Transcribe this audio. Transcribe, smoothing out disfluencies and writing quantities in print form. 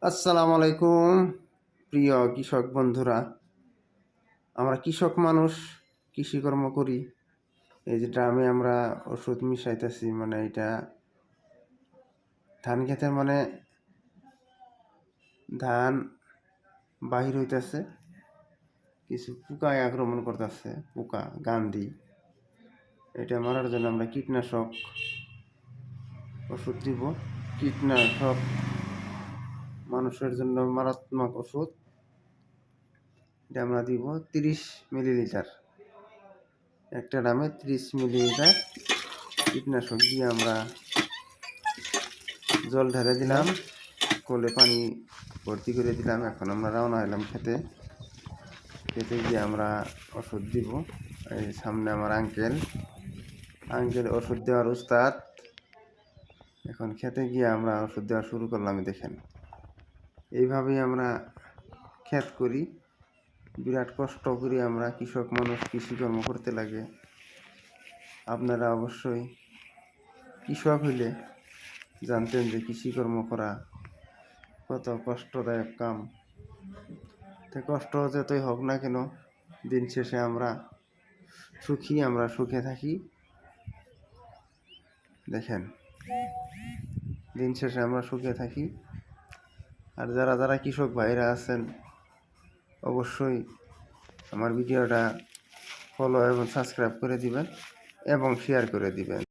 আসসালামু আলাইকুম প্রিয় কৃষক বন্ধুরা। আমরা কৃষক মানুষ, কৃষিকর্ম করি। এই যে ড্রামে আমরা ওষুধ মিশাইতেছি, মানে এটা ধান ক্ষেতের, মানে ধান বাহির হইতেছে, কিছু পোকায় আক্রমণ করতেছে, পোকা গান্ধী। এটা মারার জন্য আমরা কীটনাশক ওষুধ দিব। কীটনাশক মানুষের জন্য মারাত্মক ওষুধ। এটা আমরা দিব 30 মিলিলিটার, একটা ড্রামে 30 মিলিলিটার কীটনাশক দিয়ে আমরা জল ঢেলে দিলাম, কোলে পানি ভর্তি করে দিলাম। এখন আমরা রওনা হলাম খেতে গিয়ে আমরা ওষুধ দিব। এই সামনে আমার আঙ্কেল ওষুধ দেওয়ার উস্তাদ। এখন খেতে গিয়ে আমরা ওষুধ দেওয়া শুরু করলাম। দেখেন, এইভাবেই আমরা ক্ষেত করি। বিরাট কষ্ট করি আমরা, কৃষক মানুষ, কৃষিকর্ম করতে লাগে। আপনারা অবশ্যই কৃষক হইলে জানতেন যে কৃষিকর্ম করা কত কষ্টদায়ক কাম। তো কষ্ট যতই হোক না কেন, দিন শেষে আমরা সুখী, আমরা সুখে থাকি। দেখেন, দিন শেষে আমরা সুখে থাকি। আর যারা কৃষক ভাইরা আছেন, অবশ্যই আমার ভিডিওটা ফলো এবং সাবস্ক্রাইব করে দিবেন এবং শেয়ার করে দিবেন।